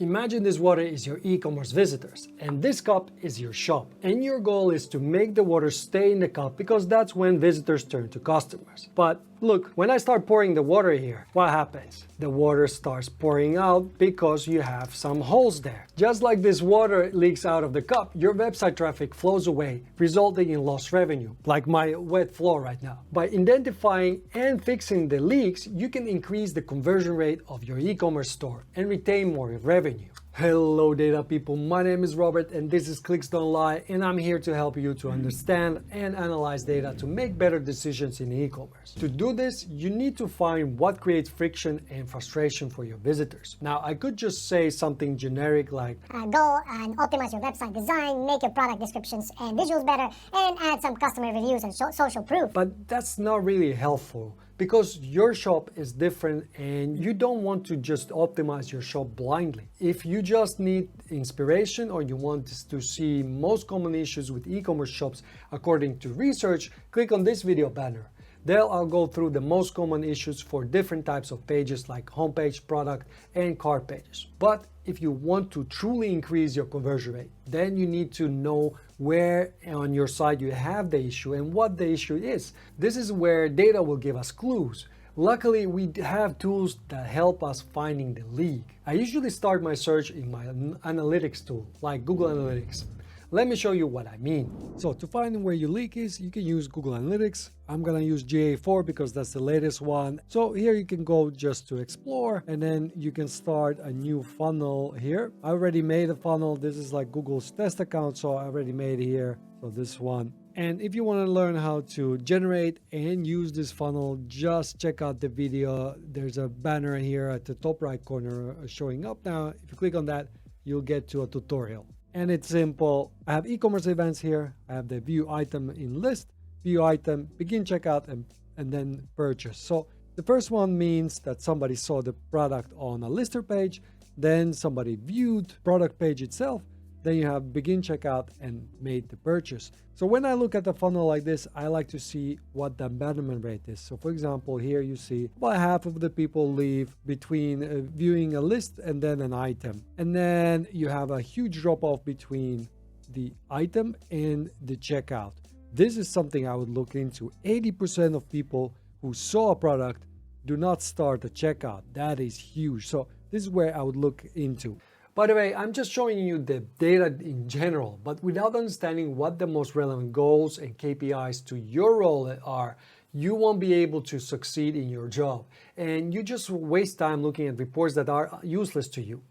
Imagine this water is your e-commerce visitors, and this cup is your shop. And your goal is to make the water stay in the cup because that's when visitors turn to customers. But look, when I start pouring the water here, what happens? The water starts pouring out because you have some holes there. Just like this water leaks out of the cup, your website traffic flows away, resulting in lost revenue, like my wet floor right now. By identifying and fixing the leaks, you can increase the conversion rate of your e-commerce store and retain more revenue. Hello data people, my name is Robert and this is Clicks Don't Lie, and I'm here to help you to understand and analyze data to make better decisions in e-commerce. To do this, you need to find what creates friction and frustration for your visitors. Now, I could just say something generic like go and optimize your website design, make your product descriptions and visuals better, and add some customer reviews and social proof. But that's not really helpful, because your shop is different and you don't want to just optimize your shop blindly. If you just need inspiration or you want to see most common issues with e-commerce shops according to research, click on this video banner. There I'll go through the most common issues for different types of pages like homepage, product, and cart pages. But if you want to truly increase your conversion rate, then you need to know where on your site you have the issue and what the issue is. This is where data will give us clues. Luckily, we have tools that help us finding the leak. I usually start my search in my analytics tool, like Google Analytics. Let me show you what I mean. So to find where your leak is, you can use Google Analytics. I'm gonna use GA4 because that's the latest one. So here you can go just to explore, and then you can start a new funnel here. I already made a funnel. This is like Google's test account, so I already made here. So this one. And if you want to learn how to generate and use this funnel, just check out the video. There's a banner here at the top right corner showing up now. If you click on that, you'll get to a tutorial. And it's simple. I have e-commerce events here. I have the view item in list, view item, begin checkout, and then purchase. So the first one means that somebody saw the product on a lister page, then somebody viewed product page itself, then you have begin checkout and made the purchase. So when I look at the funnel like this, I like to see what the abandonment rate is. So for example, here you see about half of the people leave between viewing a list and then an item. And then you have a huge drop off between the item and the checkout. This is something I would look into. 80% of people who saw a product do not start a checkout. That is huge. So this is where I would look into. By the way, I'm just showing you the data in general, but without understanding what the most relevant goals and KPIs to your role are, you won't be able to succeed in your job. And you just waste time looking at reports that are useless to you.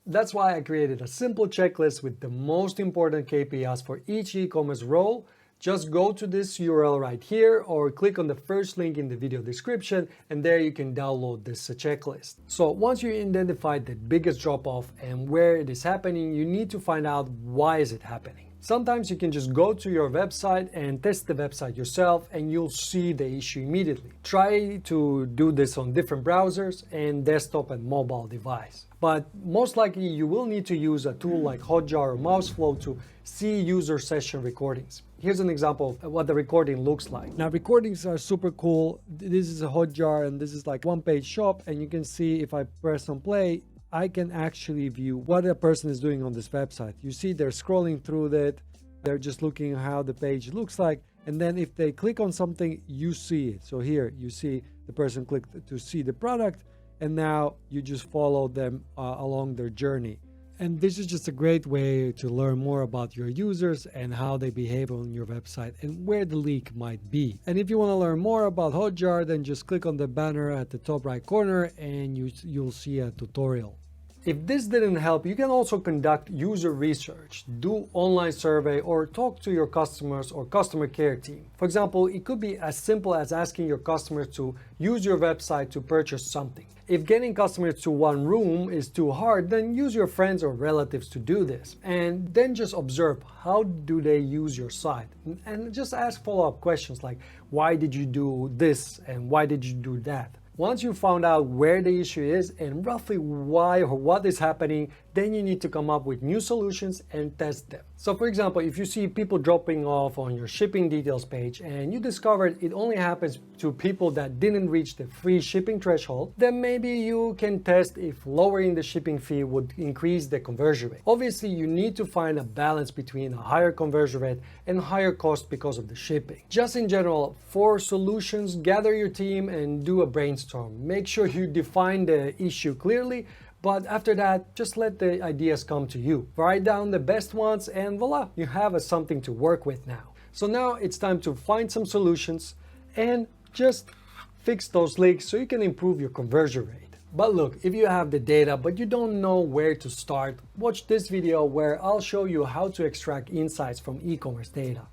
That's why I created a simple checklist with the most important KPIs for each e-commerce role. Just go to this URL right here or click on the first link in the video description, and there you can download this checklist. So once you identify the biggest drop-off and where it is happening, you need to find out why is it happening. Sometimes you can just go to your website and test the website yourself and you'll see the issue immediately. Try to do this on different browsers and desktop and mobile device. But most likely you will need to use a tool like Hotjar or Mouseflow to see user session recordings. Here's an example of what the recording looks like. Now, recordings are super cool. This is a Hotjar and this is like one-page shop, and you can see if I press on play, I can actually view what a person is doing on this website. You see they're scrolling through it. They're just looking at how the page looks like. And then if they click on something, you see it. So here you see the person clicked to see the product, and now you just follow them along their journey. And this is just a great way to learn more about your users and how they behave on your website and where the leak might be. And if you want to learn more about Hotjar, then just click on the banner at the top right corner and you'll see a tutorial. If this didn't help, you can also conduct user research, do online survey, or talk to your customers or customer care team. For example, it could be as simple as asking your customers to use your website to purchase something. If getting customers to one room is too hard, then use your friends or relatives to do this. And then just observe how do they use your site. And just ask follow-up questions like, why did you do this and why did you do that? Once you found out where the issue is and roughly why or what is happening, then you need to come up with new solutions and test them. So for example, if you see people dropping off on your shipping details page and you discovered it only happens to people that didn't reach the free shipping threshold, then maybe you can test if lowering the shipping fee would increase the conversion rate. Obviously, you need to find a balance between a higher conversion rate and higher cost because of the shipping. Just in general, for solutions, gather your team and do a brainstorm. Make sure you define the issue clearly, but after that, just let the ideas come to you. Write down the best ones and voila, you have something to work with now. So now it's time to find some solutions and just fix those leaks so you can improve your conversion rate. But look, if you have the data but you don't know where to start, watch this video where I'll show you how to extract insights from e-commerce data.